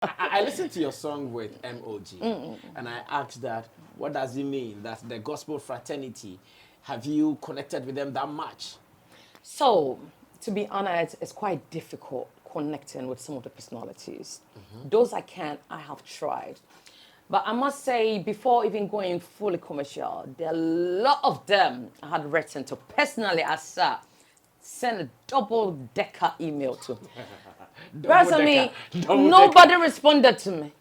I listened to your song with MOG, and I asked that, what does it mean that the gospel fraternity, have you connected with them that much? So, to be honest, it's quite difficult connecting with some of the personalities. Those I can, I have tried. But I must say, before even going fully commercial, there are a lot of them I had written to. Personally, I sent a double-decker email to. Personally, nobody responded to me.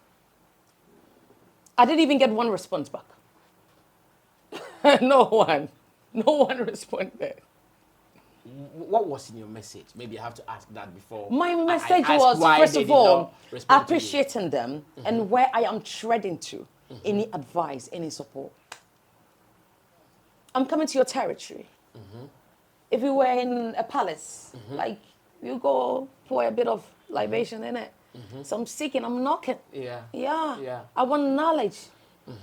I didn't even get one response back. No one. No one responded. What was in your message? Maybe I have to ask that before. My message I was, first of all, appreciating appreciating them and where I am treading to. Any advice, any support. I'm coming to your territory. If we were in a palace, like, you go pour a bit of libation in it. So I'm seeking, I'm knocking. Yeah. I want knowledge.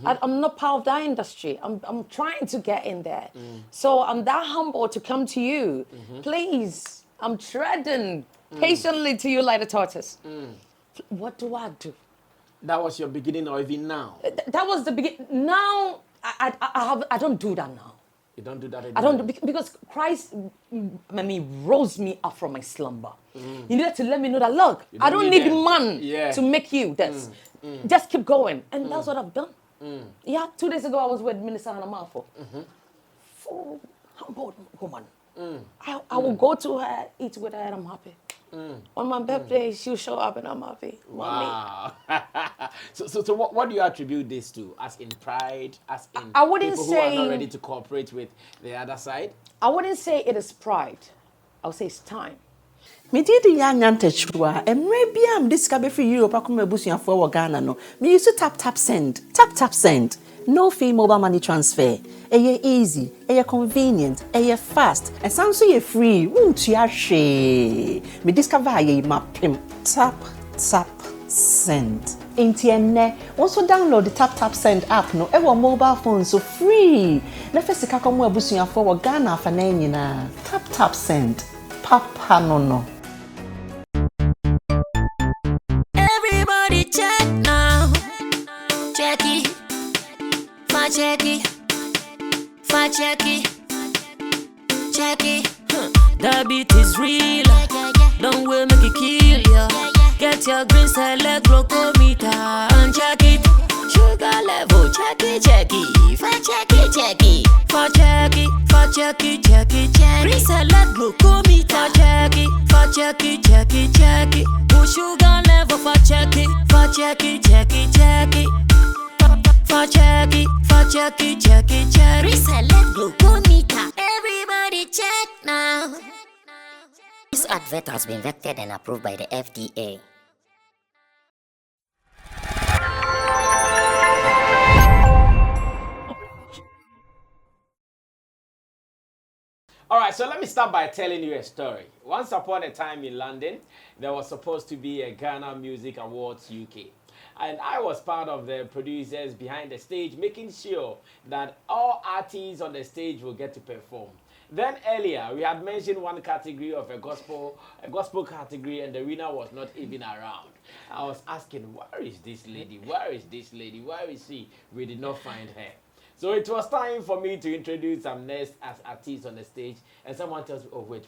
I'm not part of that industry. I'm trying to get in there. So I'm that humble to come to you. Please, I'm treading patiently to you like a tortoise. What do I do? That was your beginning, or even now? That was the beginning. Now, I don't do that now. You don't do that anymore? I don't, because Christ rose me up from my slumber. He needed to let me know that, look, I don't need man to make you this. Just keep going. And that's what I've done. Yeah, 2 days ago I was with Minister Asamoah for humble woman. I will go to her, eat with her, and I'm happy. On my birthday, she'll show up and I'm happy. Wow. So what do you attribute this to? As in pride? As in I wouldn't people say, who are not ready to cooperate with the other side? I wouldn't say it is pride. I would say it's time. Me did the young antechua, and maybe I'm discovered for Europe. I come a bushing for Ghana. No, me used to tap send. No fee mobile money transfer. Easy, convenient, fast, and sounds so free. Won't you share? Me discover ye map him. Tap send. Intienne. Also download the tap send app. No, ever mobile phone so free. Na first ka come a bushing for Ghana for na. Tap send. Papa no. Everybody check now. Check it. Check it. The beat is real. Don't wait, make it kill ya. Get your green select glucometer and check it. Sugar level, check it. Check it. Green select glucometer. Check it. Push sugar level for check it. Check it. Reselect glucometer. Everybody check now. This advert has been vetted and approved by the FDA. All right, so let me start by telling you a story. Once upon a time in London, there was supposed to be a Ghana Music Awards UK. And I was part of the producers behind the stage, making sure that all artists on the stage will get to perform. Then earlier, we had mentioned one category of a gospel category, and the winner was not even around. I was asking, where is this lady? Where is she? We did not find her. So it was time for me to introduce some next as artists on the stage, and someone tells me, oh, wait.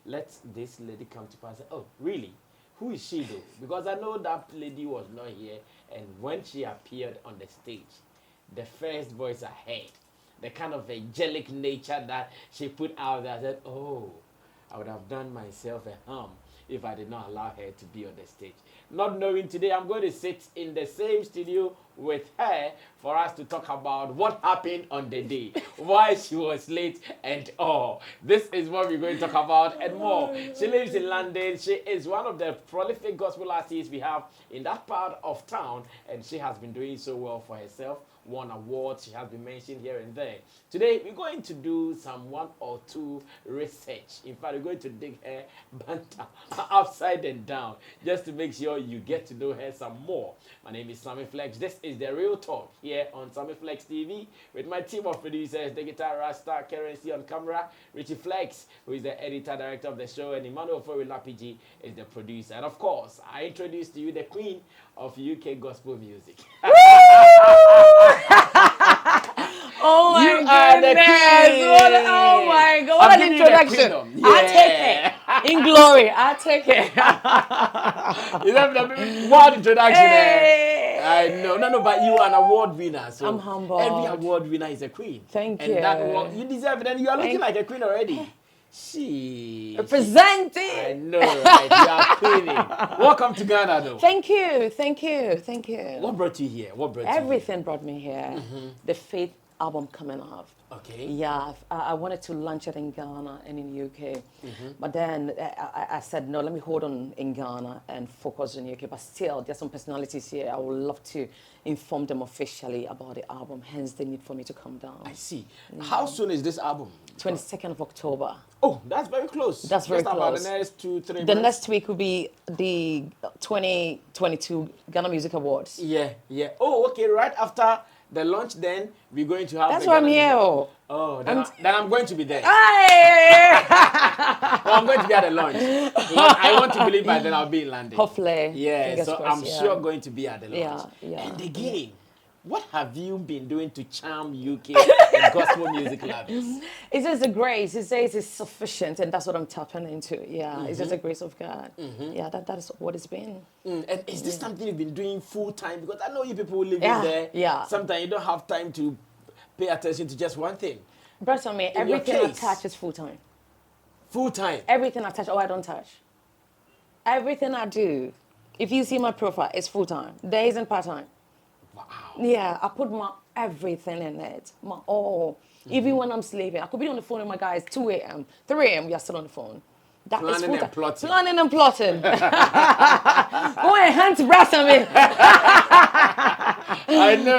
Let this lady come to pass. Oh, really? Who is she though? Because I know that lady was not here, and when she appeared on the stage, the first voice I heard, the kind of angelic nature that she put out there, I said, oh, I would have done myself a harm if I did not allow her to be on the stage. Not knowing today, I'm going to sit in the same studio with her for us to talk about what happened on the day, why she was late, and all. This is what we're going to talk about and more. She lives in London. She is one of the prolific gospel artists we have in that part of town, and she has been doing so well for herself. Won awards, she has been mentioned here and there. Today, we're going to do some 1 or 2 research. In fact, we're going to dig her banter upside and down just to make sure you get to know her some more. My name is Sammy Flex. This is is the real talk here on Sammy Flex TV with my team of producers, the guitar Rasta, Currency on camera, Richie Flex, who is the editor director of the show, and Emmanuel Lapiji is the producer. And of course, I introduce to you the queen of UK gospel music. Oh my goodness! Oh my God! What an introduction! I take it in glory. I take it. Is that the wild introduction? Hey. I know, no, but you are an award winner. So I'm humbled. every award winner is a queen. Thank and you. That award, you deserve it, and you are looking like a queen already. Representing. I know, right? You are queening. Welcome to Ghana, though. Thank you. What brought you here? Everything brought me here. The Faith album coming up. Okay. Yeah, I wanted to launch it in Ghana and in UK, but then I said no. Let me hold on in Ghana and focus in UK. But still, there's some personalities here. I would love to inform them officially about the album. Hence, the need for me to come down. I see. How soon is this album? 22nd of October. Oh, that's very close. That's very Just close. About the next 2-3 months. The next week will be the 2022 Ghana Music Awards. Yeah. Oh, okay. Right after the launch, then we're going to have. That's why I'm here. Oh, then I'm going to be there. Hey! Well, I'm going to be at the launch. I want to believe by then I'll be in London. Hopefully. Yeah, Fingers so crossed, I'm sure going to be at the launch. Yeah. And again, what have you been doing to charm UK and gospel music lovers? It's just the grace. It says it's sufficient, and that's what I'm tapping into. Yeah, it's just the grace of God. Yeah, that is what it's been. And is this something you've been doing full time? Because I know you people who live in there. Yeah. Sometimes you don't have time to pay attention to just one thing. Brother, me, everything I touch is full time. Full time? Everything I touch, I don't touch. Everything I do, if you see my profile, it's full time. There isn't part time. Wow. Yeah, I put my everything in it, my all. Even when I'm sleeping, I could be on the phone with my guys 2 a.m., 3 a.m., we are still on the phone. That is Planning and plotting. Planning and plotting. Go and hunt brass on me. I know,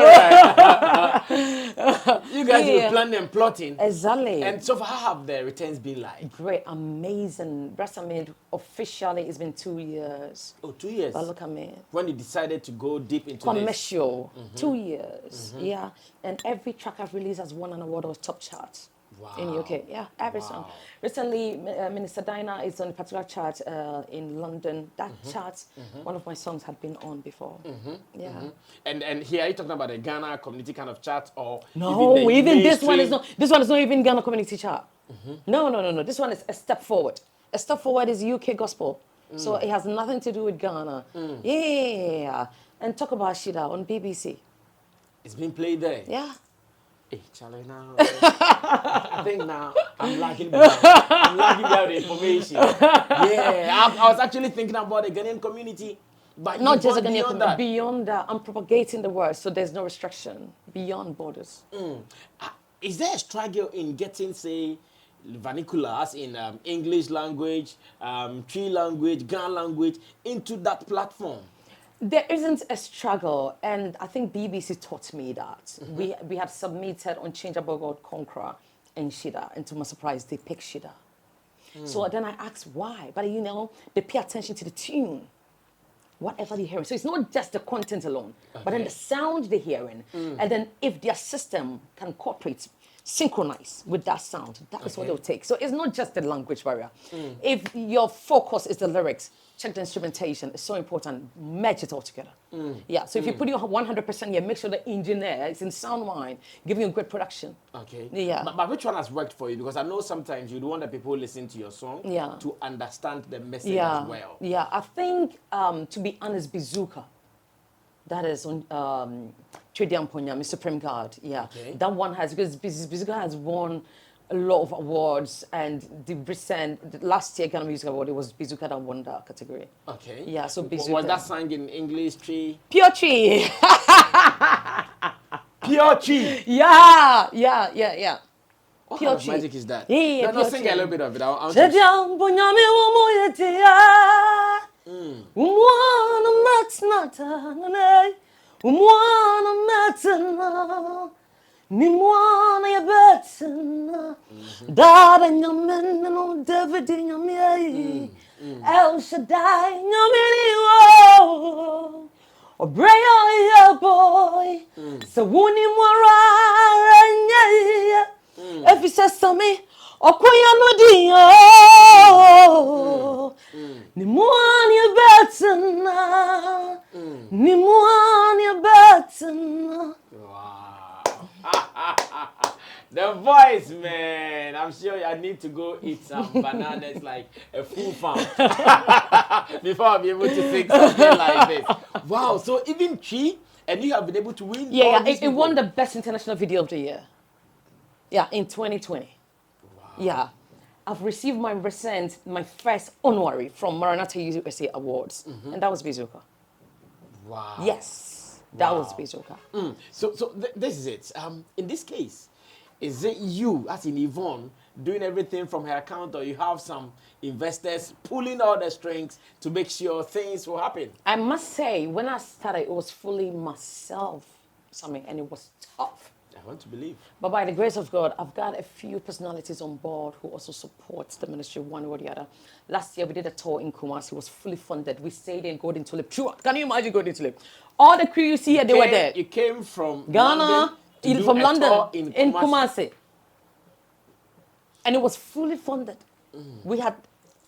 right? You guys were planning and plotting. Exactly. And so far, how have the returns been like? Great, amazing. Brass on me, officially, it's been 2 years. Oh, 2 years? But look at me. When you decided to go deep into Commercial, 2 years, yeah. And every track I've released has won an award or top chart. Wow. In UK, yeah, every song. Recently, Minister Dinah is on a particular chart in London. That chart, one of my songs had been on before. Yeah. And here, are you talking about the Ghana community kind of chart, or no? Even this one is not. This one is not even Ghana community chart. No. This one is a step forward. A step forward is UK gospel, so it has nothing to do with Ghana. Yeah. And talk about Shida on BBC. It's been played there. Yeah. Hey, Charlie, now I think now I'm lagging behind the information. Yeah, I was actually thinking about the Ghanaian community, but not just a Ghanaian beyond that. Beyond that, I'm propagating the word, so there's no restriction beyond borders. Is there a struggle in getting, say, vernaculars in English language, Tree language, Ghana language into that platform? There isn't a struggle, and I think BBC taught me that. We had submitted Unchangeable God Conqueror and Shida, and to my surprise, they picked Shida. So then I asked why, but they pay attention to the tune, whatever they're hearing. So it's not just the content alone, but then the sound they're hearing, and then if their system can cooperate, synchronize with that sound, that is what they'll take. So it's not just the language barrier. If your focus is the lyrics, check the instrumentation. It's so important. Match it all together. Yeah. So if you put your 100%, make sure the engineer is in sound mind, giving you a great production. Okay. Yeah. But which one has worked for you? Because I know sometimes you'd want the people who listen to your song to understand the message as well. Yeah. I think, to be honest, Bazooka. That is on Chidi Amponyami, Supreme God. Yeah. Okay. That one has, because Bazooka has won a lot of awards, and the last year Ghana Music Award, it was Bazooka that won that category. Okay. Yeah, so Bazooka. Was that sang in English, Tree? Pure Tree. Pure Tree. Yeah. What Pure kind of Tree. magic is that? Yeah, No, sing Tree. a little bit of it. I'll Chidi Amponyami umwana matnata umwana matna ni mwana ya betna dada nyamen no David nyamye El Shaddai nyameni wo Obreya boy. So wuni mora if you say Sammy, okoya no dio. Ni muani betna. Ni muani betna. Wow. The voice, man. I'm sure I need to go eat some bananas like a full farm before I'll be able to sing something like this. Wow. So even Chi, and you have been able to win. Yeah, it won the best international video of the year. Yeah, in 2020. Wow. Yeah. I've received my first honorary from Maranatha USA Awards, and that was Bizuka. Wow. Yes, that was Bizuka. So this is it. In this case, is it you, as in Yvonne, doing everything from her account, or you have some investors pulling all the strings to make sure things will happen? I must say, when I started, it was fully myself, Sammy, and it was tough. I want to believe. But by the grace of God, I've got a few personalities on board who also support the ministry one way or the other. Last year, we did a tour in Kumasi. It was fully funded. We stayed in Golden Tulip. Can you imagine Golden Tulip? All the crew you see here, they were there. You came from Ghana, London in Kumasi. And it was fully funded. We had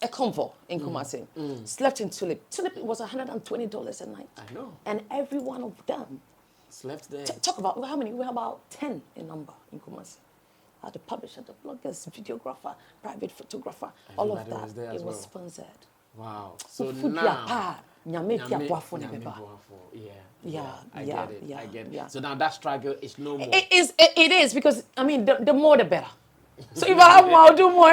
a convoy in Kumasi. Slept in Tulip. Tulip was $120 a night. I know. And every one of them slept there. Talk about how many? We have about 10 in number in Kumasi. The publisher, the bloggers, videographer, private photographer, all of that. It was sponsored. Wow. So now, yeah, I get it. So now that struggle is no more. It is because, I mean, the more the better. So if I have more, I'll do more.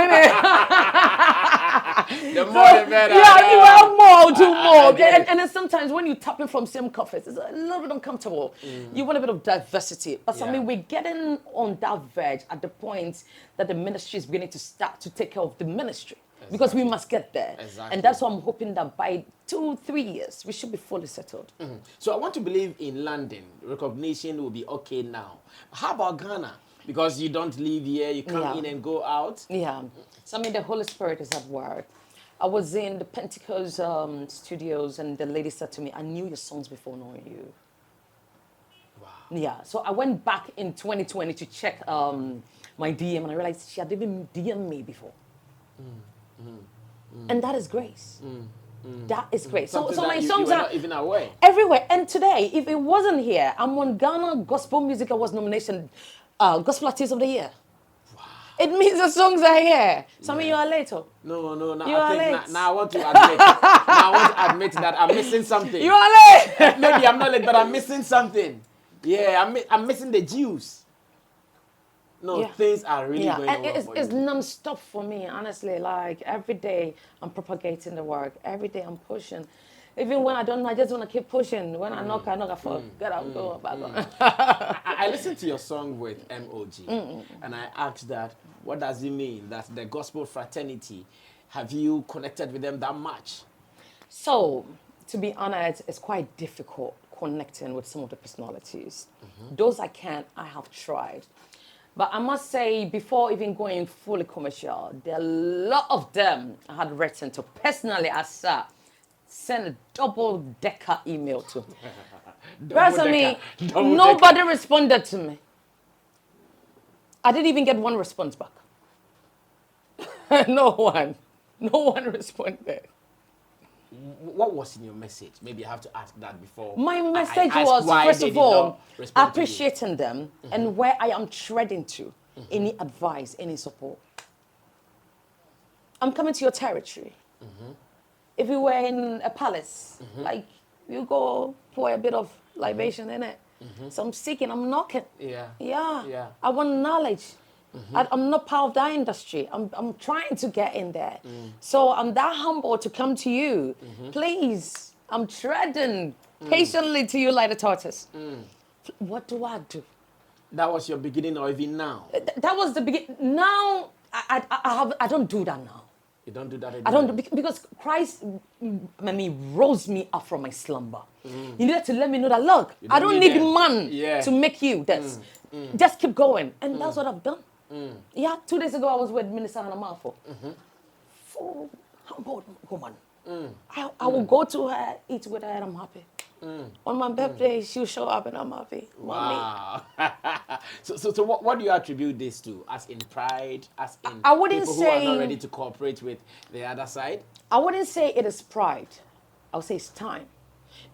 The more the better. Yeah, if I have more, I'll do more. And then sometimes when you tap in from same coffers, it's a little bit uncomfortable. You want a bit of diversity. But I mean, we're getting on that verge at the point that the ministry is beginning to start to take care of the ministry. Exactly. Because we must get there. Exactly. And that's why I'm hoping that by 2-3 years, we should be fully settled. So I want to believe in London, recognition will be okay now. How about Ghana? Because you don't live here, you come in and go out. Yeah. So I mean, the Holy Spirit is at work. I was in the Pentecost studios, and the lady said to me, I knew your songs before knowing you. Wow. Yeah. So I went back in 2020 to check my DM, and I realized she had even DM'd me before. And that is grace. That is grace. So my songs are not even aware. Everywhere. And today, if it wasn't here, I'm on Ghana Gospel Music Awards nomination, Gospel Artist of the Year. Wow. It means the songs are here. Sammy, you are late. No. Now you are late. Now I want to admit. Now I want to admit that I'm missing something. You are late. Maybe I'm not late, but I'm missing something. Yeah, I'm missing the juice. No, things are really going on. It's non-stop for me, honestly. Like, every day I'm propagating the work. Every day I'm pushing. Even when I don't know, I just want to keep pushing. When I knock, I forget I'll go back on. I listened to your song with MOG, and I asked that, what does it mean that the gospel fraternity, have you connected with them that much? So, to be honest, it's quite difficult connecting with some of the personalities. Those I have tried. But I must say, before even going fully commercial, there are a lot of them I had written to. Personally, I sent a double-decker email to. Personally, nobody responded to me. I didn't even get one response back. No one responded. What was in your message? Maybe I have to ask that before. My message was, first of all, appreciating them and where I am treading to. Any advice, any support. I'm coming to your territory. If you were in a palace, like, you go pour a bit of libation in it. So I'm seeking, I'm knocking. Yeah. I want knowledge. I'm not part of that industry. I'm trying to get in there. So I'm that humble to come to you. Please, I'm treading patiently to you like a tortoise. What do I do? That was your beginning, or even now? That was the beginning. Now, I don't do that now. You don't do that anymore? I don't do, because Christ, rose me up from my slumber. He needed to let me know that, look, I don't need man to make you this. Just keep going. And that's what I've done. Yeah, 2 days ago I was with Minister Asamoah. For humble woman. I will go to her, eat with her, and I'm happy. On my birthday, she'll show up and I'm happy. Mommy. Wow. So what do you attribute this to? As in pride, as in I wouldn't people who are not say- ready to cooperate with the other side? I wouldn't say it is pride. I would say it's time.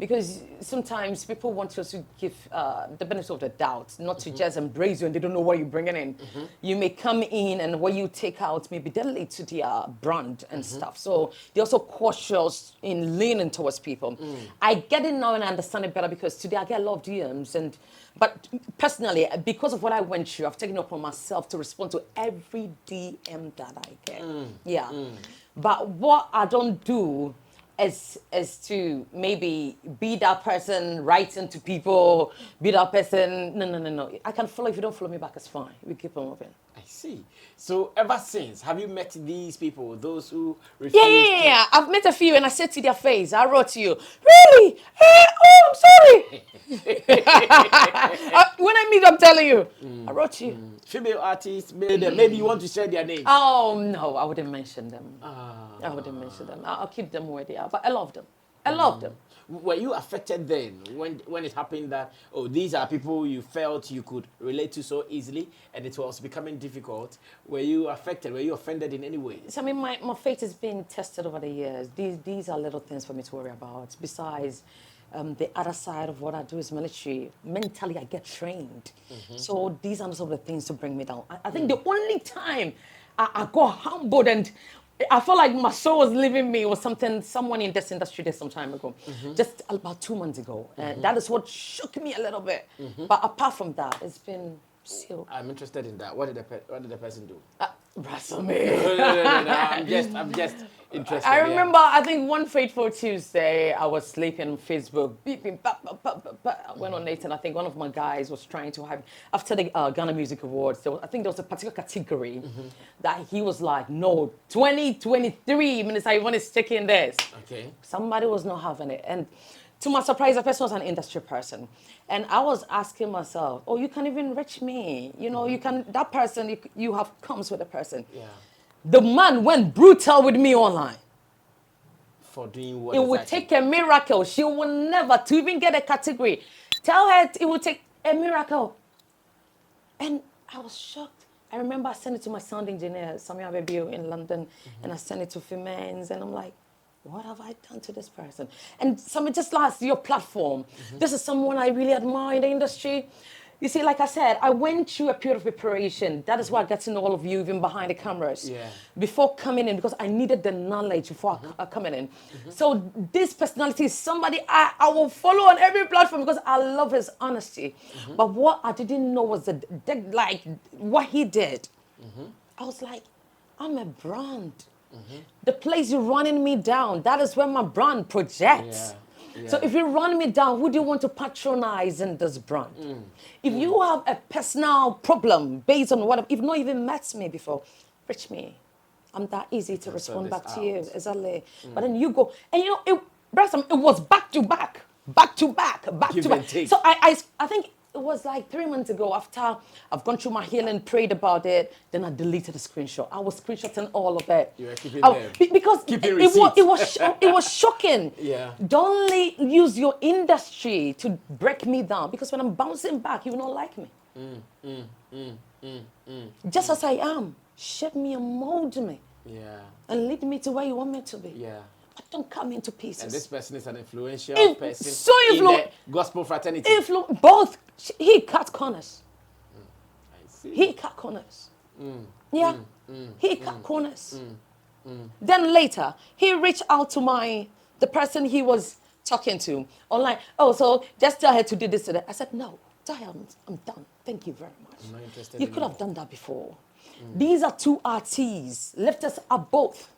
Because sometimes people want us to give the benefit of the doubt, not to just embrace you and they don't know what you're bringing in. You may come in and what you take out may be deadly to their brand and stuff. So they're also cautious in leaning towards people. I get it now and I understand it better because today I get a lot of DMs. But personally, because of what I went through, I've taken it upon myself to respond to every DM that I get. Yeah. But what I don't do is to maybe be that person writing to people, be that person. No. I can follow. If you don't follow me back, it's fine. We keep on moving. I see. So ever since, have you met these people, those who refuse Yeah. I've met a few and I said to their face, I wrote to you, really? I'm sorry. When I meet, I'm telling you, I wrote to you. female artists, maybe you want to share their names? Oh, no, I wouldn't mention them. I wouldn't mention them. I'll keep them where they are. But I love them. I love them. Were you affected then when it happened that, these are people you felt you could relate to so easily and it was becoming difficult? Were you affected? Were you offended in any way? So, I mean, my faith has been tested over the years. These are little things for me to worry about. Besides, the other side of what I do is military. Mentally, I get trained. So these are some of the things to bring me down. I think the only time I got humbled and I felt like my soul was leaving me was someone in this industry did some time ago, just about 2 months ago. And that is what shook me a little bit. But apart from that, it's been sealed. I'm interested in that. What did the person do? Wrestle me. No. I'm just interested. I remember, I think one fateful Tuesday, I was sleeping on Facebook, beeping, I went on it, and I think one of my guys was trying to have, after the Ghana Music Awards, I think there was a particular category that he was like, no, 2023, Minister Yvonne is taking this. Okay. Somebody was not having it. And to my surprise, the person was an industry person. And I was asking myself, you can even reach me. You know, you can, that person, you have comes with a person. Yeah. The man went brutal with me online. For doing what? It would take a miracle. She will never, to even get a category. Tell her it would take a miracle. And I was shocked. I remember I sent it to my sound engineer, Sammy in London, and I sent it to Femens, and I'm like, what have I done to this person? And Sammy, just last your platform. This is someone I really admire in the industry. You see, like I said, I went through a period of preparation. That is why I got to know all of you, even behind the cameras. Yeah. Before coming in, because I needed the knowledge before I coming in. So this personality is somebody I will follow on every platform because I love his honesty. But what I didn't know was what he did. I was like, I'm a brand. The place you're running me down, that is where my brand projects. Yeah. So if you run me down, who do you want to patronize in this brand? If you have a personal problem based on what, if not even met me before, reach me. I'm that easy to respond back to you. Exactly. But then you go, and you know, it was back to back. Give and take. So I think it was like 3 months ago after I've gone through my healing, prayed about it, then I deleted the screenshot. I was screenshotting all of it. You were keeping them. Because Keeping it was shocking. Yeah. Don't use your industry to break me down because when I'm bouncing back, you will not like me. Just as I am, shape me and mold me. Yeah. And lead me to where you want me to be. Yeah. But don't cut me into pieces. And this person is an influential person so in the gospel fraternity. Both. He cut corners. I see. He cut corners. He cut corners. Then later, he reached out to the person he was talking to online. So just tell her to do this to that. I said, no, tell her I'm done. Thank you very much. I'm not interested You could have done that before. These are two artists. Lift us up both.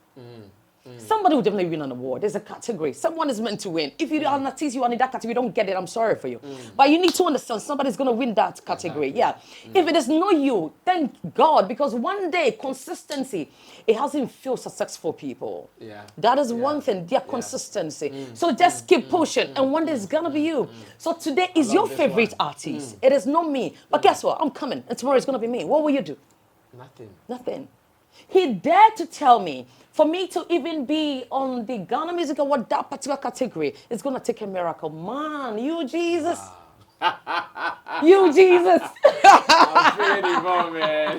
Somebody will definitely win an award. There's a category. Someone is meant to win. If you are an artist, you are in that category, you don't get it. I'm sorry for you. But you need to understand somebody's going to win that category. Yeah. If it is not you, thank God. Because one day, consistency, it hasn't felt successful people. Yeah. That is one thing, their consistency. So just keep pushing. And one day it's going to be you. So today is your favorite artist. It is not me. But guess what? I'm coming. And tomorrow it's going to be me. What will you do? Nothing. Nothing. He dared to tell me, For me to even be on the Ghana Music Award, that particular category, it's going to take a miracle. Man, you Jesus. You Jesus. I'm feeling Yvonne, man.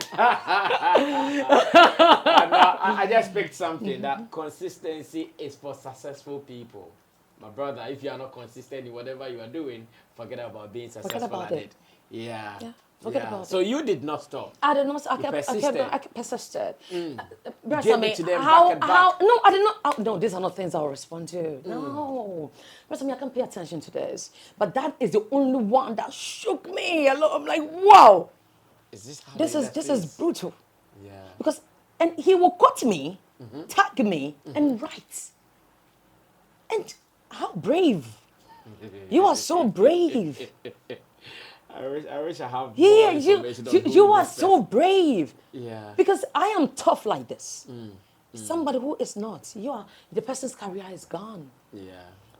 And I just picked something that consistency is for successful people. My brother, if you are not consistent in whatever you are doing, forget about being successful at it. Yeah. Forget about So you did not stop. I did not. I kept persisted. How? No, I did not. No, these are not things I'll respond to. No, I can pay attention to this. But that is the only one that shook me a lot. I'm like, wow. Is this how this is brutal. Yeah. Because he will cut me, tag me, and write. And how brave! You are so brave. I wish I have more Yeah, information on who you are this so brave. Yeah. Because I am tough like this. Somebody who is not, the person's career is gone. Yeah.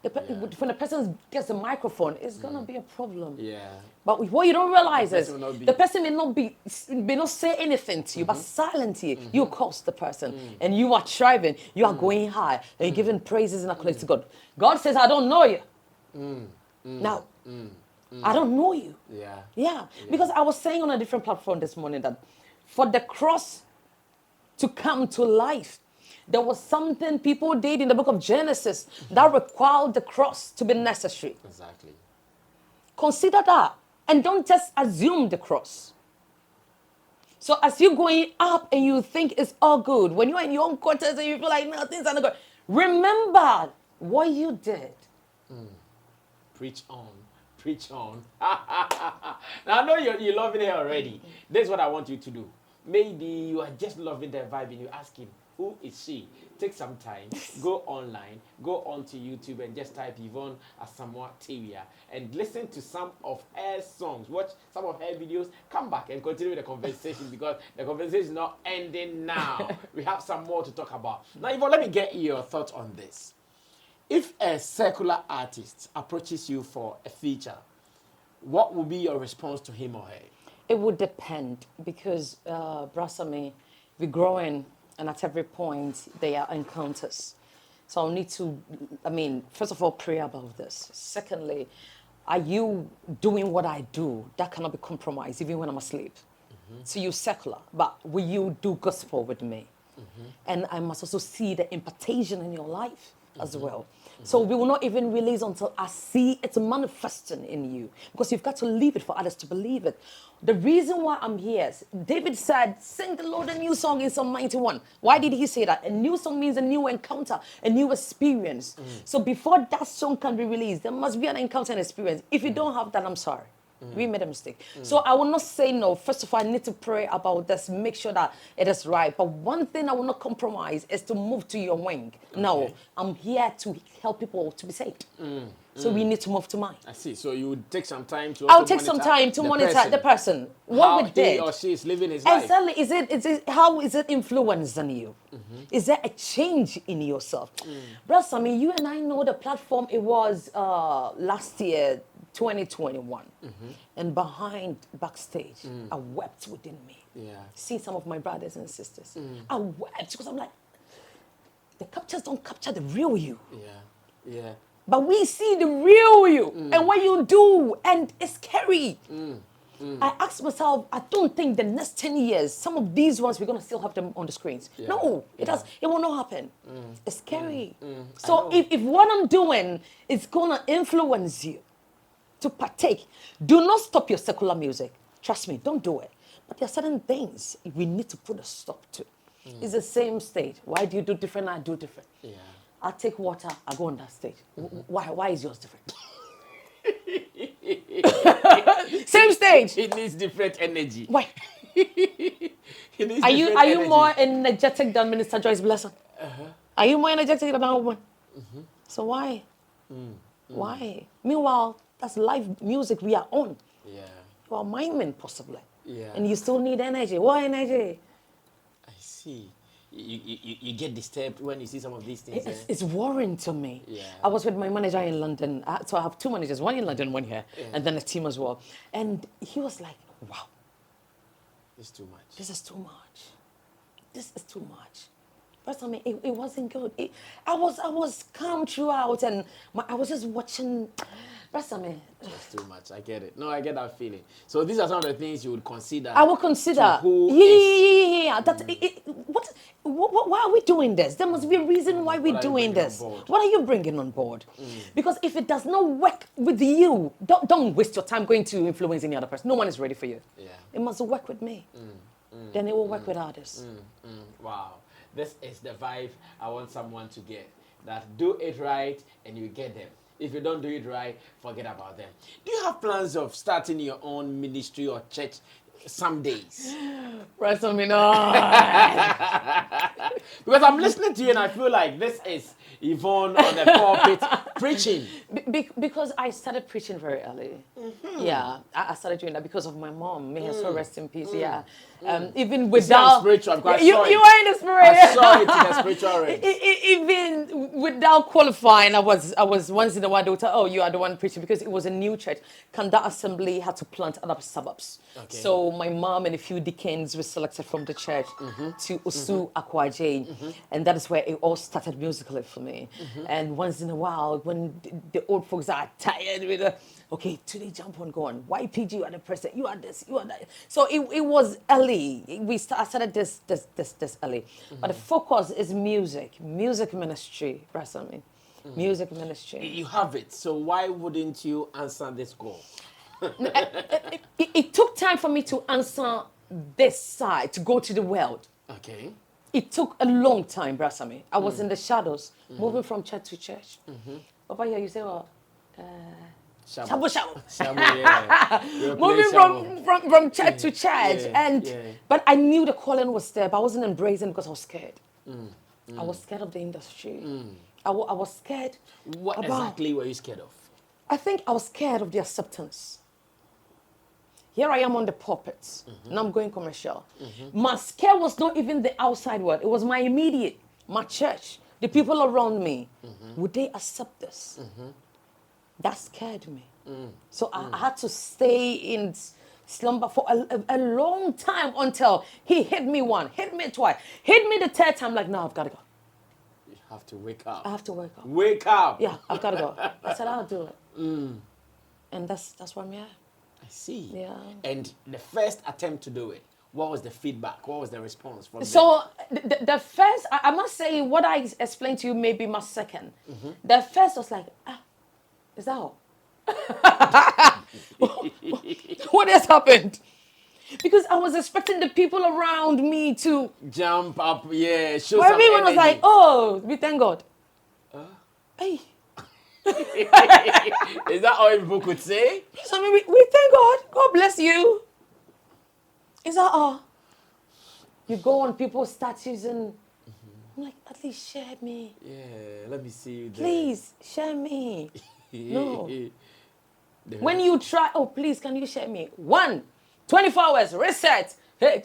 When the person gets the microphone, it's gonna be a problem. Yeah. But what you don't realize is The person may not say anything to you, but silently you cause the person, and you are thriving. You are going high, and you're giving praises and accolades to God. God says, "I don't know you." Now, I don't know you. Yeah. Because I was saying on a different platform this morning that for the cross to come to life, there was something people did in the book of Genesis that required the cross to be necessary. Exactly. Consider that. And don't just assume the cross. So as you're going up and you think it's all good, when you're in your own quarters and you feel like nothing's not good, remember what you did. Preach on. Preach on. Now I know you're loving it already. This is what I want you to do. Maybe you are just loving the vibe and you ask him, who is she? Take some time, go online, go onto YouTube and just type Yvonne Asamoah Tewia and listen to some of her songs. Watch some of her videos. Come back and continue the conversation because the conversation is not ending now. We have some more to talk about. Now, Yvonne, let me get your thoughts on this. If a secular artist approaches you for a feature, what will be your response to him or her? It would depend because, Sammy, we're growing and at every point there are encounters. So I'll need to, first of all, pray about this. Secondly, are you doing what I do? That cannot be compromised even when I'm asleep. So you're secular, but will you do gospel with me? And I must also see the impartation in your life as well. So we will not even release until I see it manifesting in you. Because you've got to leave it for others to believe it. The reason why I'm here is David said, sing the Lord a new song in Psalm 91. Why did he say that? A new song means a new encounter, a new experience. So before that song can be released, there must be an encounter and experience. If you don't have that, I'm sorry. We made a mistake. So I will not say no. First of all, I need to pray about this, make sure that it is right. But one thing I will not compromise is to move to your wing. No, I'm here to help people to be saved. So we need to move to mine. I see. So you would take some time to I'll take some time to monitor the person. What we did. He or she is living his life. Exactly. How is it influencing you? Is there a change in yourself? Brother Sammy, you and I know the platform it was last year, 2021. And backstage, I wept within me. See some of my brothers and sisters. I wept because I'm like, the captures don't capture the real you. But we see the real you and what you do, and it's scary. I asked myself, I don't think the next 10 years, some of these ones, we're going to still have them on the screens. No, it will not happen. It's scary. So if what I'm doing is going to influence you to partake, do not stop your secular music. Trust me, don't do it. But there are certain things we need to put a stop to. It's the same stage. Why do you do different? I do different. I take water, I go on that stage. Why is yours different? Same stage. It needs different energy. Why? Are you more energetic than Minister Joyce Blessing? Are you more energetic than that woman? So why? Why? Meanwhile, that's live music we are on. You are miming possibly. And you still need energy. What energy? I see. You get disturbed when you see some of these things. It's worrying to me. I was with my manager in London. So I have two managers, one in London, one here, and then a team as well. And he was like, wow. It's too much. This is too much. This is too much. First time, it wasn't good. I was calm throughout, and I was just watching. First time, It's too much. I get it. No, I get that feeling. So these are some of the things you would consider. I will consider. Who Yeah. That why are we doing this? There must be a reason why we're What are you doing bringing this. on board? What are you bringing on board? Because if it does not work with you, don't waste your time going to influence any other person. No one is ready for you. Yeah. It must work with me. Then it will work with others. Wow. This is the vibe I want someone to get. That do it right and you get them. If you don't do it right, forget about them. Do you have plans of starting your own ministry or church some days? Right, so no. Because I'm listening to you and I feel like this is Yvonne on the pulpit preaching. Because I started preaching very early. Yeah, I started doing that because of my mom. May her soul rest in peace. Yeah, even without spiritual, because I you saw it. are in the spirit. I saw it in the spiritual realm. Even without qualifying, I was once in a while they would tell, oh, you are the one preaching, because it was a new church. Kanda Assembly had to plant other suburbs. Okay. So my mom and a few deacons were selected from the church to Osu Akwaje, and that is where it all started musically for me. And once in a while, when the old folks are tired with okay, today jump on, go on. YPG, you are the president, you are this, you are that. So it was early. I started this early. But the focus is music ministry, Brasami. Music ministry. You have it, so why wouldn't you answer this call? It took time for me to answer this side, to go to the world. Okay. It took a long time, Brasami. I was in the shadows, moving from church to church. Papa, here you say, well, shabu. Shabu, yeah. You were Moving playing shabu. from church to church. Yeah. But I knew the calling was there, but I wasn't embracing because I was scared. I was scared of the industry. I was scared. What exactly were you scared of? I think I was scared of the acceptance. Here I am on the pulpit, and I'm going commercial. My scare was not even the outside world. It was my immediate, my church, the people around me. Would they accept this? That scared me. So I had to stay in slumber for a long time until he hit me one, hit me twice, hit me the third time, like, no, I've got to go. You have to wake up. I have to wake up. Wake up. Yeah, I've got to go. I said, I'll do it. And that's where I'm at. I see. Yeah. And the first attempt to do it, what was the feedback? What was the response from them? So the first, I must say, what I explained to you may be my second. The first was like, is that all? What has happened? Because I was expecting the people around me to jump up, yeah, show where some everyone was energy. like, oh, we thank God. Hey. Is that all people could say? So we thank God. God bless you. Is that all? You go on people's statues and I'm like, at least share me. Yeah, let me see you there. Please, share me. No. When you try, oh, please, can you share me? 24 hours, reset. Hey,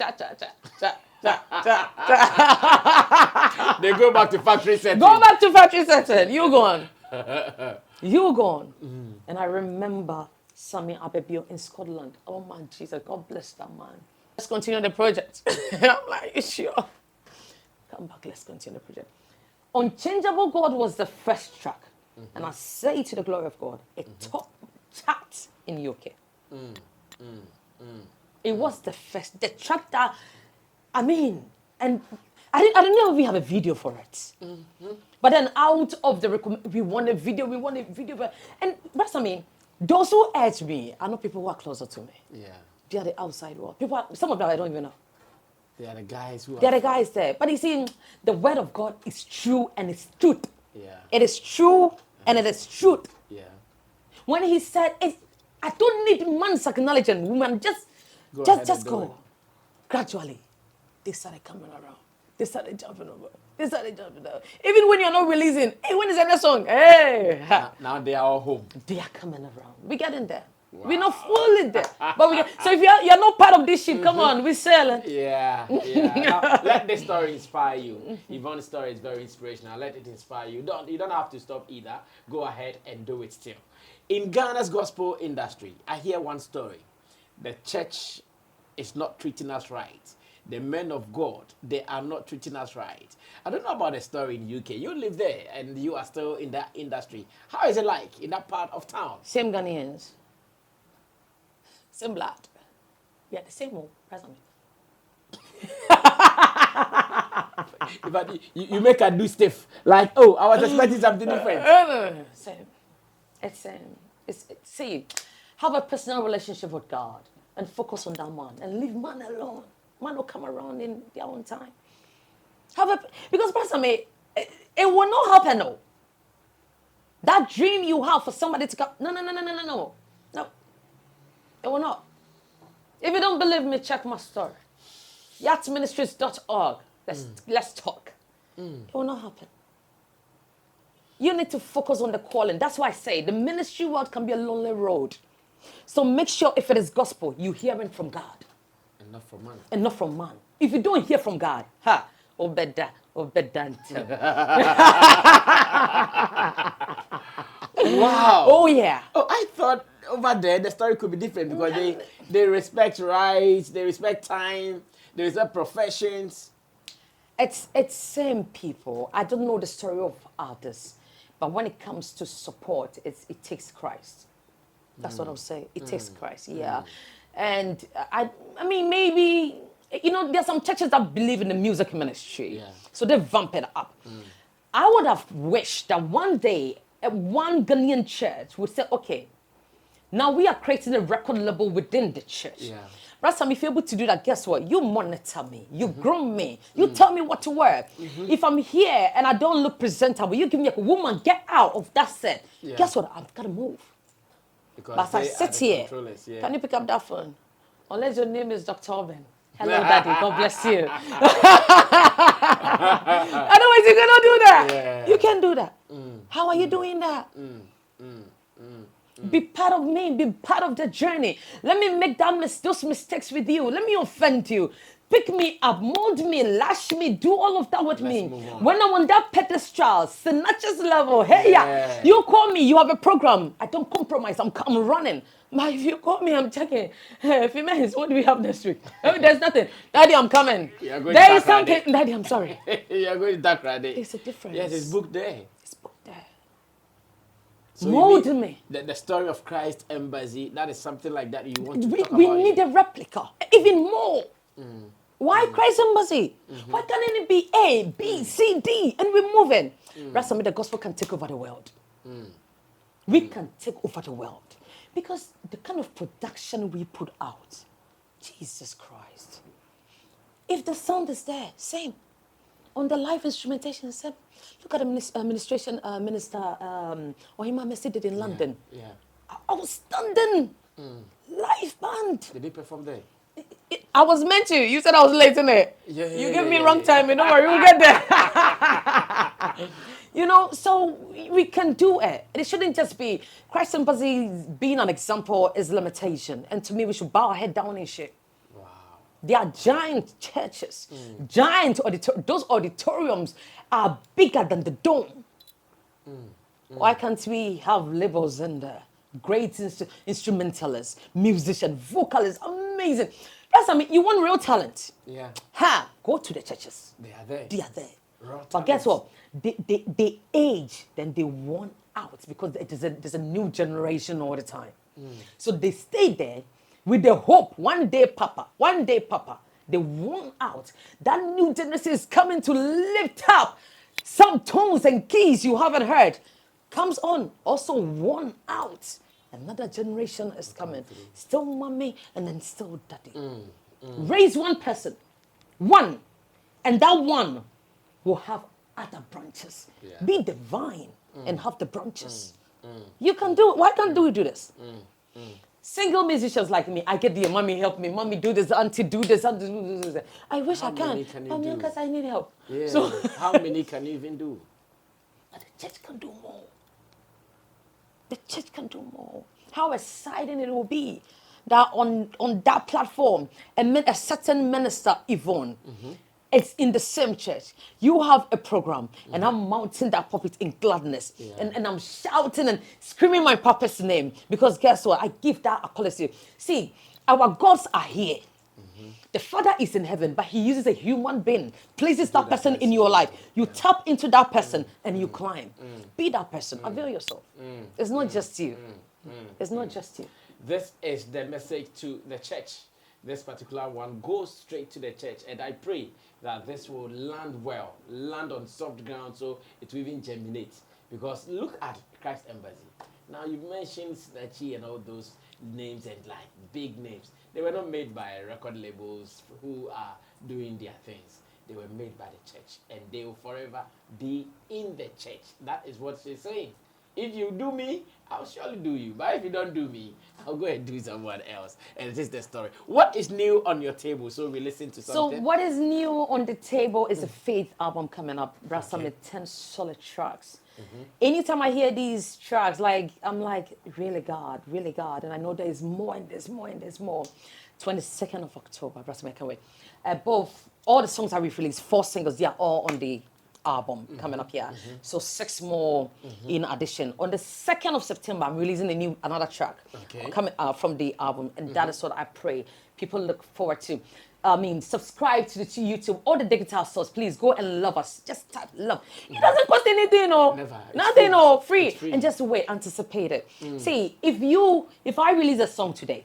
They go back to factory setting. Go back to factory setting. You gone. You gone. And I remember Sammy Abebio in Scotland. Oh, man, Jesus, God bless that man. Let's continue the project. I'm like, you sure? Come back, let's continue the project. Unchangeable God was the first track. And I say to the glory of God, a top chart in UK. It was the track that, I mean, and I didn't know if we have a video for it. But then out of the we want a video. And that's, I mean, those who urge me are not people who are closer to me. Yeah. They are the outside world. Some of them I don't even know. They are the guys who They are the guys there. But you see, the word of God is true and it's truth. Yeah. It is true and it is truth. Yeah. When he said, I don't need man's acknowledgement, woman, just go. Gradually, they started coming around. They started jumping over. Even when you're not releasing, hey, when is the next song? Hey. Now they are all home. They are coming around. We're getting there. Wow. We're not fully there. But so if you're not part of this shit, come on, we're selling. Yeah. Now, let this story inspire you. Yvonne's story is very inspirational. Let it inspire you. You don't have to stop either. Go ahead and do it still. In Ghana's gospel industry, I hear one story. The church is not treating us right. the men of God, they are not treating us right. I don't know about the story in UK. You live there and you are still in that industry. How is it like in that part of town? Same Ghanaians. Same blood. We are the same old present. But you make her do stiff. Like, oh, I was expecting something different. Same. It's see, have a personal relationship with God and focus on that man and leave man alone. Man will come around in their own time. Because Pastor May, it will not happen. No. That dream you have for somebody to come. No. It will not. If you don't believe me, check my story. yatministries.org. Let's talk. It will not happen. You need to focus on the calling. That's why I say the ministry world can be a lonely road. So make sure if it is gospel, you hear it from God. And not from man. And not from man. If you don't hear from God, obeda. Wow. Oh, yeah. Oh, I thought over there the story could be different because they respect rights, they respect time, they respect professions. It's same people. I don't know the story of others. But when it comes to support, it takes Christ. That's what I'll say. It takes Christ, yeah. And I mean, maybe, there's some churches that believe in the music ministry. Yeah. So they vamp it up. I would have wished that one day, one Ghanaian church would say, okay, now we are creating a record label within the church. Yeah. Right, Sammy, if you're able to do that, guess what? You monitor me. You groom me. You tell me what to wear. If I'm here and I don't look presentable, you give me a woman, get out of that set. Yeah. Guess what? I've got to move. Because But as I they sit are the here, controllers, yeah. can you pick up that phone? Unless your name is Dr. Oben. Hello, Daddy. God bless you. Otherwise, you cannot do that. Yeah. You can't do that. How are you doing that? Be part of me. Be part of the journey. Let me make those mistakes with you. Let me offend you. Pick me up, mold me, lash me, do all of that with me. move on. When I'm on that pedestal, Sinach's level, hey, yeah, you call me, you have a program. I don't compromise, I'm running. But if you call me, I'm checking. Hey, females, what do we have next week? Oh, there's nothing. Daddy, I'm coming. There is something. Daddy, I'm sorry. You're going to dark Friday. It's a difference. Yes, it's booked there. It's booked there. So Mold you mean me. The story of Christ Embassy, that is something like that you want to talk We about. need a replica, even more. Why Christ Embassy? Why can't it be A, B, C, D, and we're moving? Right, the gospel can take over the world. We can take over the world. Because the kind of production we put out, Jesus Christ. If the sound is there, same. On the live instrumentation, same. Look at the administration minister, Ohima Messi did in London. Yeah. Outstanding. Live band. Did they perform there? I was meant to. You said I was late, innit? Yeah, you gave me wrong time. Don't worry, we'll get there. So we can do it. It shouldn't just be Christ Embassy being an example is limitation. And to me, we should bow our head down and shit. Wow. They are giant churches, giant those auditoriums are bigger than the dome. Why can't we have labels in there? Great instrumentalists, musicians, vocalists, amazing. That's you want real talent. Yeah. Go to the churches. They are there. They are there. Raw But guess talents. what? They age, then they want out because there's a new generation all the time. So they stay there with the hope, one day, Papa, they want out. That new generation is coming to lift up some tones and keys you haven't heard. Comes on, also one out. Another generation is coming. Still mommy and then still daddy. Raise one person. One. And that one will have other branches. Yeah. Be the vine and have the branches. You can do it. Why can't we do this? Single musicians like me, I get the mommy help me, mommy do this, auntie do this, auntie do this. I wish How I can. many can you do? Because I need help. Yeah. So How many can you even do? but the church can do more. The church can do more. How exciting it will be that on that platform, a certain minister, Yvonne, it's in the same church. You have a program, and I'm mounting that pulpit in gladness. Yeah. And I'm shouting and screaming my papa's name. Because guess what? I give that accolade. See, our gods are here. The Father is in heaven, but he uses a human being, places that person in your life. You tap into that person and you climb. Be that person. Avail yourself. It's not just you. It's not just you. This is the message to the church. This particular one goes straight to the church, and I pray that this will land well, land on soft ground, so it will even germinate. Because look at Christ Embassy. Now you mentioned Snatchy and all those names and like big names. They were not made by record labels who are doing their things. They were made by the church, and they will forever be in the church. That is what she's saying. If you do me, I'll surely do you. But if you don't do me, I'll go and do someone else. And this is the story. What is new on your table? So we listen to something. So what is new on the table is a Faith album coming up. Brasam with 10 solid tracks. Anytime I hear these tracks, I'm like, really God. And I know there is more and there's more and there's more. 22nd of October, Brasam, I can't wait. All the songs that we've released, 4 singles, they are all on the album coming up here. So 6 more in addition. On the 2nd of September, I'm releasing another track coming from the album, and that is what I pray people look forward to. Subscribe to the YouTube, all the digital stores. Please go and love us. Just type love. It doesn't cost anything, nothing, free. And just wait, anticipate it. See, if I release a song today,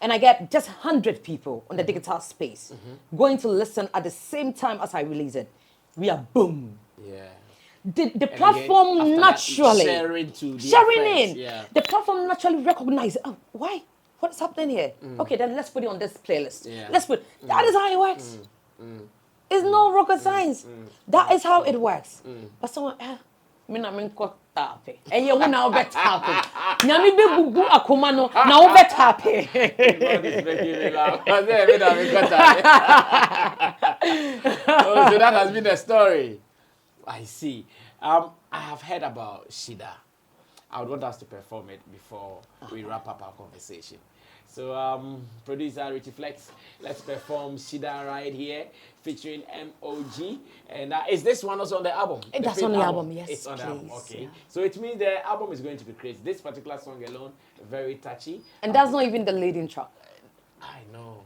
and I get just 100 people on the digital space going to listen at the same time as I release it, we are boom. Yeah. The platform naturally sharing in. Yeah. The platform naturally recognizes, oh, why? What's happening here? Okay, then let's put it on this playlist. Yeah. That is how it works. It's no rocket science. That is how it works. But someone, and you now bet happy. Nyami be bubu akoma no now bet happy. So that has been the story. I see. I have heard about Shida. I would want us to perform it before we wrap up our conversation. So, producer Richie Flex, let's perform Shida right here, featuring MOG. And is this one also on the album? That's on the album, yes. It's on the album, okay. Yeah. So it means the album is going to be crazy. This particular song alone, very touchy. And that's not even the leading track. I know.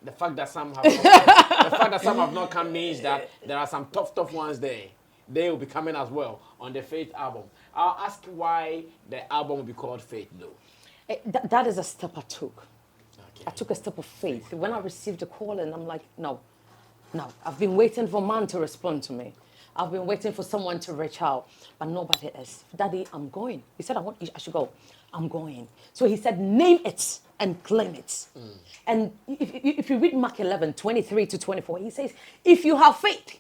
The fact that some have not come means that there are some tough ones there. They will be coming as well on the Faith album. I'll ask why the album will be called Faith, though. That is a step I took. Okay. I took a step of faith. When I received the call, and I'm like, no. I've been waiting for man to respond to me. I've been waiting for someone to reach out, but nobody is. Daddy, I'm going. He said, I should go. I'm going. So he said, name it and claim it. And if you read Mark 11, 23 to 24, he says, if you have faith,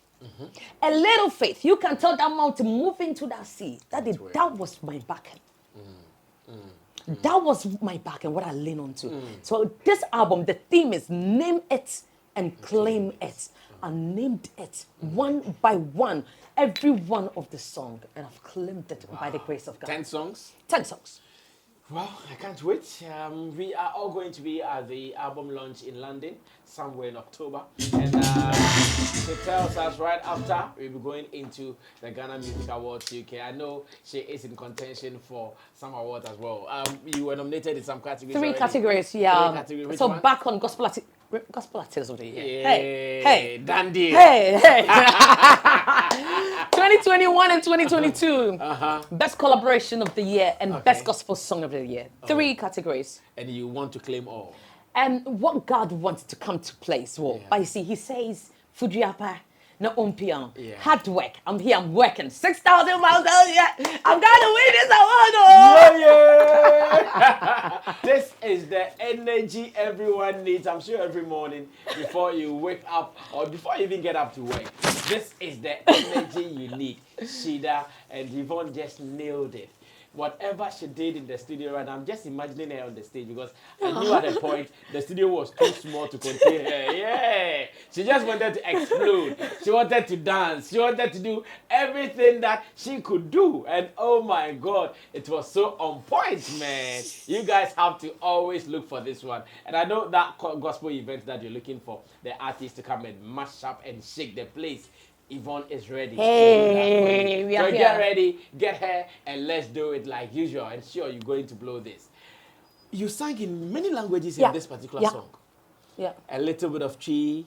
a little faith, you can tell that mountain to move into that sea. That was my backing. That was my backing, what I lean on to. So this album, the theme is name it and claim it. I named it one by one, every one of the song, and I've claimed it by the grace of God. 10 songs? 10 songs. Well, I can't wait. We are all going to be at the album launch in London somewhere in October. And she tells us right after we'll be going into the Ghana Music Awards UK. I know she is in contention for some awards as well. You were nominated in some categories. 3 categories, yeah. 3 categories. So back on Gospel Artist of the Year. Yeah. Hey. Dandy. Hey. 2021 and 2022. Best collaboration of the year and best gospel song of the year. 3 categories. And you want to claim all. And what God wants to come to place. Well, but you see, he says, Fujiapa, no umpion. Hard work. I'm here, I'm working. 6,000 miles out here. I'm gonna win this award. Yeah. This is the energy everyone needs. I'm sure every morning before you wake up or before you even get up to work. This is the energy you need. Shida and Yvonne just nailed it. Whatever she did in the studio right now, I'm just imagining her on the stage because I knew at a point the studio was too small to contain her. Yeah. She just wanted to explode. She wanted to dance. She wanted to do everything that she could do. And oh my God, it was so on point, man. You guys have to always look for this one. And I know that gospel event that you're looking for, the artists to come and mash up and shake the place. Yvonne is ready. Hey, we are so here. Get ready, get her, and let's do it like usual. And sure, you're going to blow this. You sang in many languages in this particular song. Yeah. a little bit of Chi, Eve.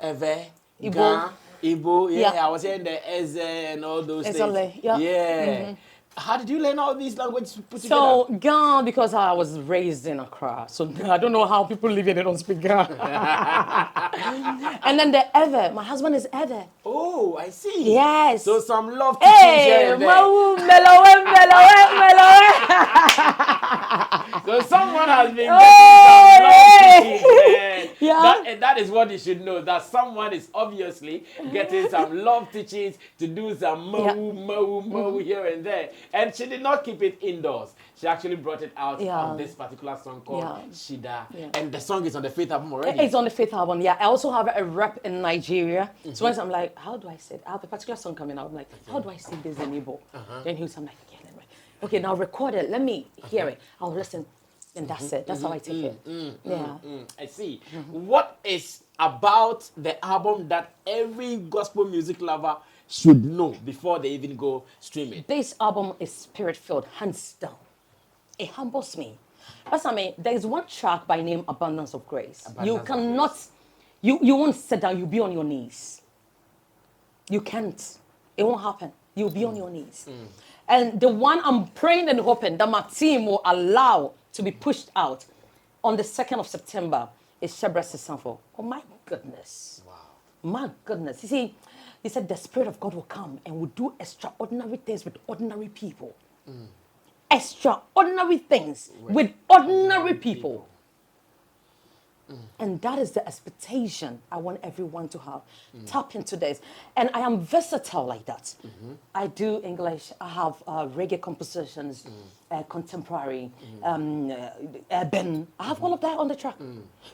Igbo, Igbo. Igbo. Yeah, Yeah. I was hearing the Eze and all those Ezole, things. yeah. Yeah. How did you learn all these languages put So, together? Ga, because I was raised in Accra, so I don't know how people live here, they don't speak Ga. And then the Eve, my husband is Eve. Oh, I see. Yes. So some love to teach Hey, here and there. Mau, meloe, meloe. So someone has been Oh, getting some love teachings, man. Yeah. That is what you should know, that someone is obviously getting some love teachings to do some mo here and there. And she did not keep it indoors. She actually brought it out on this particular song called Shida. Yeah. And the song is on the 5th album already. It's on the 5th album, yeah. I also have a rep in Nigeria. So once I'm like, how do I say it? I have a particular song coming out. I'm like, how do I say this in Igbo? Then he was like, okay, now record it. Let me hear it. I'll listen. And that's it. That's how I take it. I see. What is about the album that every gospel music lover should know before they even go streaming? This album is spirit-filled, hands down. It humbles me. That's what I mean. There is one track by name Abundance of Grace. You cannot, you won't sit down, you'll be on your knees. You can't. It won't happen. You'll be on your knees. And the one I'm praying and hoping that my team will allow to be pushed out on the 2nd of September is Shebra Sesanfo. Oh my goodness. Wow. My goodness. You see, he said the Spirit of God will come and will do extraordinary things with ordinary people. Extraordinary things with ordinary people. And that is the expectation I want everyone to have. Tap into this. And I am versatile like that. I do English. I have reggae compositions, contemporary, urban. I have all of that on the track.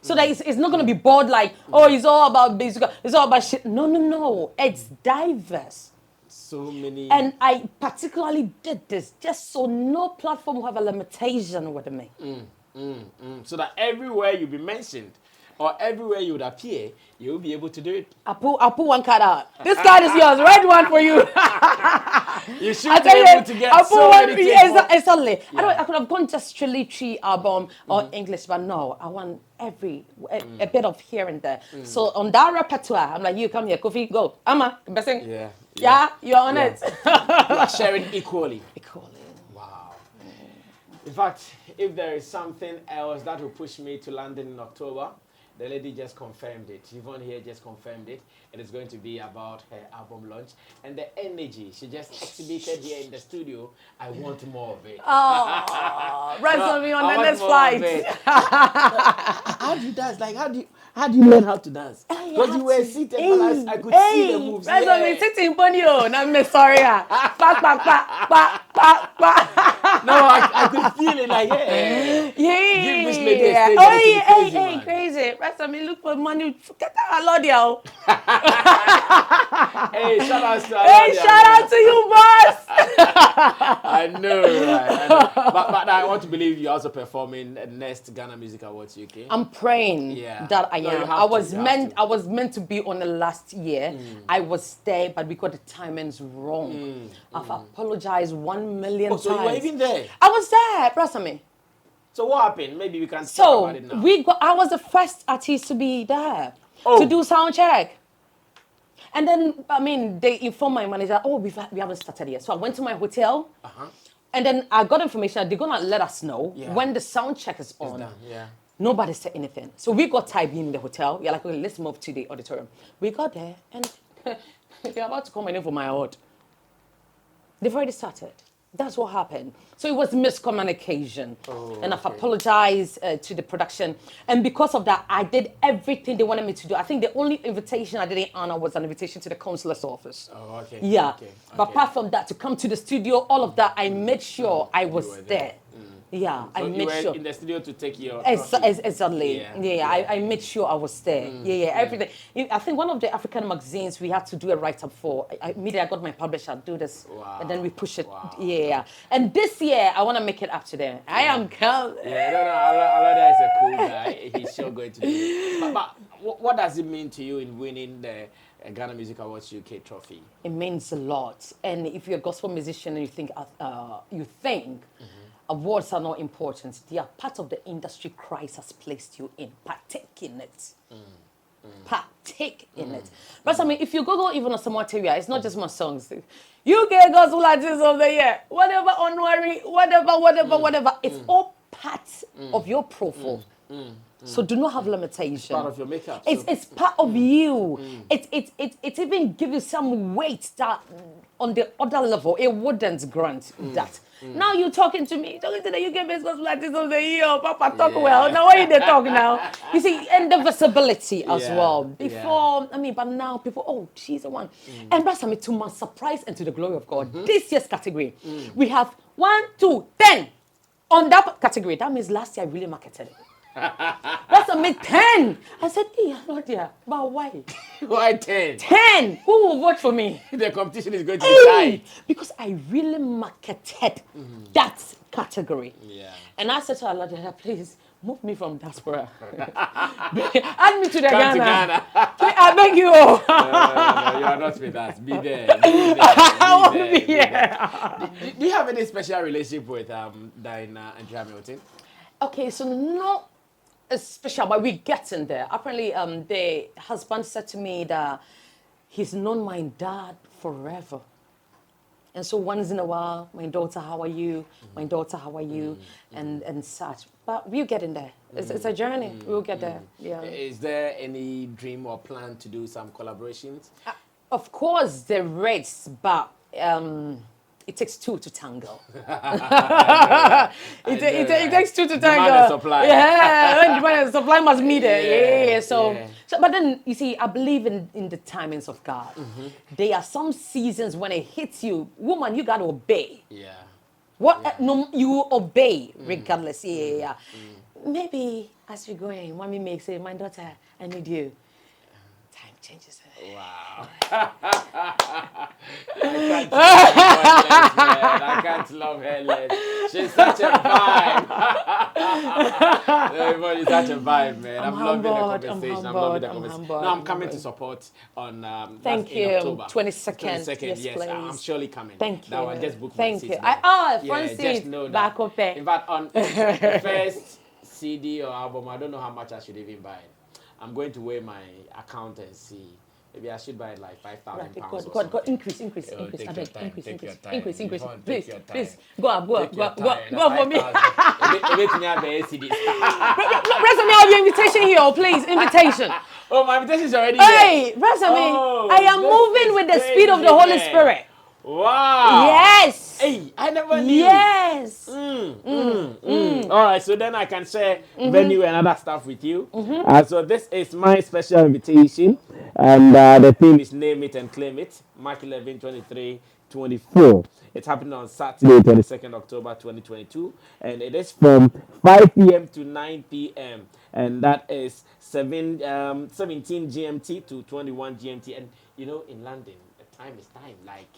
So that it's not going to be bored like, oh, it's all about basic, it's all about shit. No. It's diverse. So many. And I particularly did this just so no platform will have a limitation with me. So that everywhere you be mentioned or everywhere you would appear, you'll be able to do it. I put one card out. This card is yours. Red one for you. You should be able to get so many things. Exactly. I could have gone just strictly Tree album or English, but no, I want a bit of here and there. So on that repertoire, I'm like, you come here, Kofi, go. Amma, Besing. Yeah, you're on it. You are sharing equally. Equally. Wow. In fact, if there is something else that will push me to London in October, the lady just confirmed it. Yvonne here just confirmed it. It is going to be about her album launch. And the energy she just exhibited here in the studio, I want more of it. Oh, rest me on the next flight. How do you dance? Like, how do you learn how to dance? Because you were seated, but I could see the moves. Rest of me sitting ponyo. I'm sorry. No, I could feel it like, hey. Give this lady a stage. Hey, crazy. Rest of me look for money. Get that Alodia. Hey, shout out to Alodia. Hey, shout out to you, boss. I know, right? But I want to believe you're also performing at next Ghana Music Awards UK. I'm praying that I am. I was meant to be on the last year. I was there, but we got the timings wrong. I've apologized 1 million times. So you were even there? I was there, Brasame. So what happened? Maybe we can talk about it now. I was the first artist to be there to do sound check. And then, I mean, they informed my manager, oh, we haven't started yet. So I went to my hotel. And then I got information that they're going to let us know when the sound check is on. Done. Yeah. Nobody said anything. So we got tied in the hotel. We're like, okay, let's move to the auditorium. We got there and they're about to call my name for my award. They've already started. That's what happened. So it was miscommunication. And I've apologized to the production. And because of that, I did everything they wanted me to do. I think the only invitation I didn't honor was an invitation to the consular's office. Oh, okay. Yeah. Okay. But apart from that, to come to the studio, all of that, I made sure I was there. Yeah, So I you made were sure. in the studio to take your Exactly. I made sure I was there. Everything. I think one of the African magazines we had to do a write-up for. Immediately I got my publisher, do this. Wow. And then we push it. Wow. Yeah. And this year, I want to make it up to them. I am calm. Alada is a cool guy. He's sure going to do it. But what does it mean to you in winning the Ghana Music Awards UK trophy? It means a lot. And if you're a gospel musician and you think awards are not important. They are part of the industry Christ has placed you in. Partake in it. Partake in it. But I mean, if you Google even Asamoah, it's not just my songs. UK Gospel Artist of the Year, whatever, honorary, whatever. It's all part of your profile. So do not have limitation. It's part of your makeup. It's part of you. It even give you some weight that on the other level it wouldn't grant that. Now you talking to me, talking to the UK based gospel artist of the year. Papa talk well. Now why you they talk now? You see, and the visibility as well. Before, I mean, but now people, oh, she's the one. And that's me to my surprise and to the glory of God. This year's category, we have 1, 2, 10 on that category. That means last year I really marketed it. That's a mid 10. I said, hey, I'm not there. But why? Why 10? 10. Who will vote for me? The competition is going to be tight. Because I really marketed that category. Yeah. And I said to Allah, please move me from diaspora. Add me to the Come Ghana. to Ghana. I beg you. No, you are not with us. Be there. I won't be here. Do you have any special relationship with Diana and Hamilton? Okay, so not special, but we're getting there. Apparently, the husband said to me that he's known my dad forever. And so once in a while, my daughter, how are you? My daughter, how are you? And such. But we're getting there. It's a journey. We'll get there. Yeah. Is there any dream or plan to do some collaborations? Of course, there is, but it takes two to tango. It takes two to tango. Demand and supply. Yeah, demand and supply must meet it. Yeah. So, but then you see, I believe in the timings of God. There are some seasons when it hits you, woman, you gotta obey. Yeah. No, you obey regardless. Maybe as you're going, mommy makes it, my daughter, I need you. Time changes. Wow. I can't love her less. She's such a vibe. Everybody's such a vibe, man. I'm loving the conversation. I'm loving the conversation. No, I'm coming to support on Thank you. October. 22nd. Yes, please. I'm surely coming. Thank you. Now I just booked Thank my you. seat. Front seat. Just know that. Back up there. In fact, on the first CD or album, I don't know how much I should even buy. I'm going to weigh my account and see. Maybe I should buy it like £5,000. God, increase. Increase. Please, go up for me. Resami, I have your invitation here, please. Invitation. Oh, my invitation is already Hey, there. Resami, I am moving with the speed of the Holy Spirit. Wow. Yes. Hey, I never knew. Yes. All right, so then I can share venue and other stuff with you. So this is my special invitation, and the theme is Name It and Claim It, March 11, 23, 24. It's happening on Saturday, 22nd October 2022, and it is from 5 p.m. to 9 p.m. And that is 17 GMT to 21 GMT. And you know, in London, the time is time, like.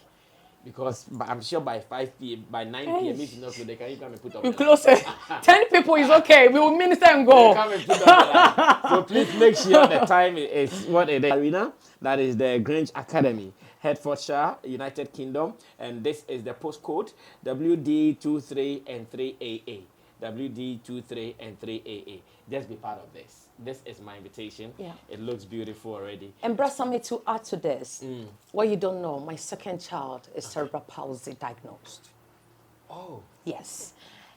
Because I'm sure by 5 p.m., by 9 p.m., if you not, they can come and put up. You close it. 10 people is okay. We will minister and go. Come and put up the so please make sure the time is what it is. Arena, that is the Grange Academy, Hertfordshire, United Kingdom, and this is the postcode WD23 and 3AA. WD23 and 3AA. Just be part of this. This is my invitation. Yeah. It looks beautiful already. And Brasami, to add to this, what you don't know, my second child is cerebral palsy diagnosed. Oh. Yes.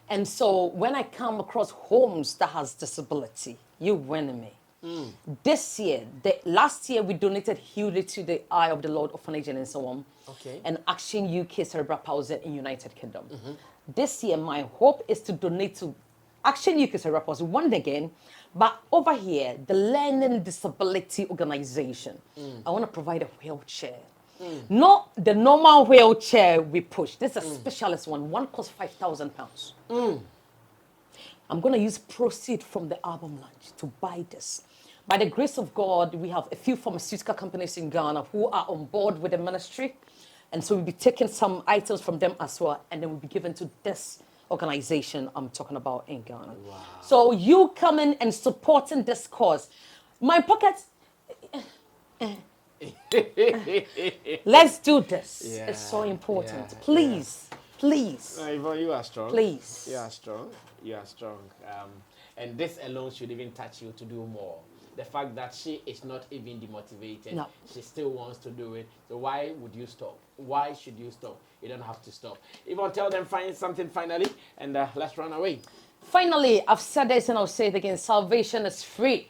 And so when I come across homes that has disability, you win me. This year, last year we donated hugely to the Eye of the Lord Orphanage and so on. Okay. And Action UK Cerebral Palsy in United Kingdom. This year, my hope is to donate to Action UK Cerebral Palsy once again, but over here, the Learning Disability Organization. I want to provide a wheelchair. Not the normal wheelchair we push. This is a specialist one. One costs £5,000. I'm going to use proceeds from the album launch to buy this. By the grace of God, we have a few pharmaceutical companies in Ghana who are on board with the ministry. And so we'll be taking some items from them as well, and then we'll be given to this organization I'm talking about in Ghana. Wow. So you coming and supporting this cause. My pockets, let's do this. Yeah, it's so important. Please. Please. Yvonne, you are strong. Please. You are strong. You are strong. And this alone should even touch you to do more. The fact that she is not even demotivated, No. she still wants to do it. So why would you stop? Why should you stop? You don't have to stop. Yvonne, tell them find something finally, and let's run away. Finally, I've said this and I'll say it again. Salvation is free.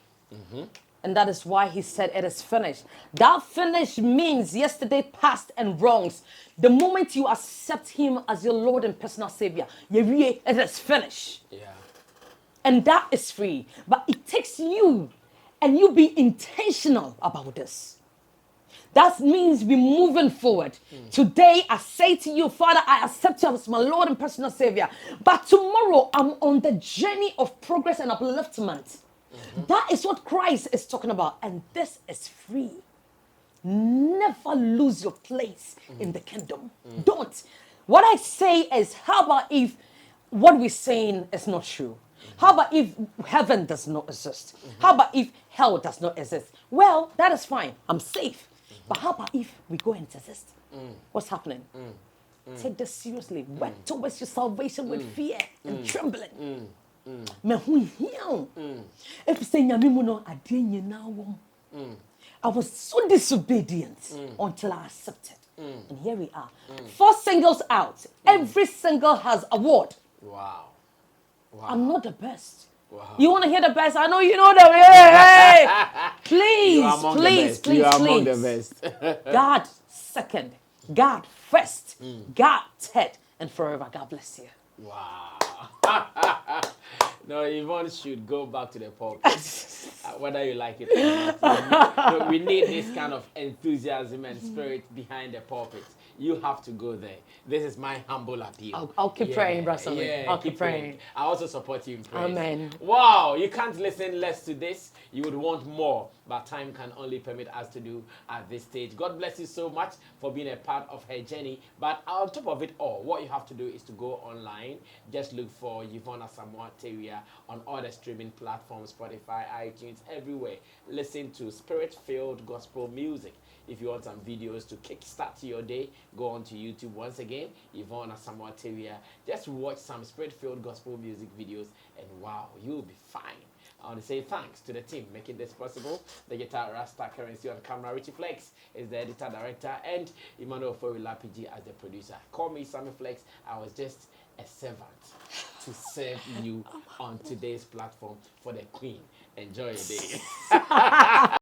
And that is why he said it is finished. That finish means yesterday, past, and wrongs. The moment you accept him as your Lord and personal Savior, it is finished. Yeah. And that is free. But it takes you, and you be intentional about this. That means we're moving forward. Today, I say to you, Father, I accept you as my Lord and personal Savior. But tomorrow, I'm on the journey of progress and upliftment. That is what Christ is talking about. And this is free. Never lose your place in the kingdom. Don't. What I say is, how about if what we're saying is not true? How about if heaven does not exist? How about if hell does not exist? Well, that is fine. I'm safe. But how about if we go and exist? What's happening? Take this seriously. Work towards your salvation with fear and trembling. If say I was so disobedient until I accepted. And here we are. 4 singles out. Every single has award. Wow. I'm not the best. Wow. You want to hear the best? I know you know them. Hey, please, You are among the please, best. please, You are please. among the best. God second, God first, God third, and forever. God bless you. Wow. No, Yvonne should go back to the pulpit. Whether you like it or not. We need this kind of enthusiasm and spirit behind the pulpit. You have to go there. This is my humble appeal. I'll keep praying, Brother Sammy. Yeah, I'll keep praying. I also support you in prayer. Amen. Wow, you can't listen less to this. You would want more, but time can only permit us to do at this stage. God bless you so much for being a part of her journey. But on top of it all, what you have to do is to go online. Just look for Yvonne Asamoah on all the streaming platforms, Spotify, iTunes, everywhere. Listen to spirit-filled gospel music. If you want some videos to kickstart your day, go on to YouTube once again, Yvonne Asamoah. Just watch some spirit-filled gospel music videos, and wow, you'll be fine. I want to say thanks to the team making this possible. The guitar Rasta Currency on camera, Richie Flex is the editor director, and Emmanuel Forila-PG as the producer. Call me Sammy Flex. I was just a servant to serve you on today's platform for the Queen. Enjoy your day.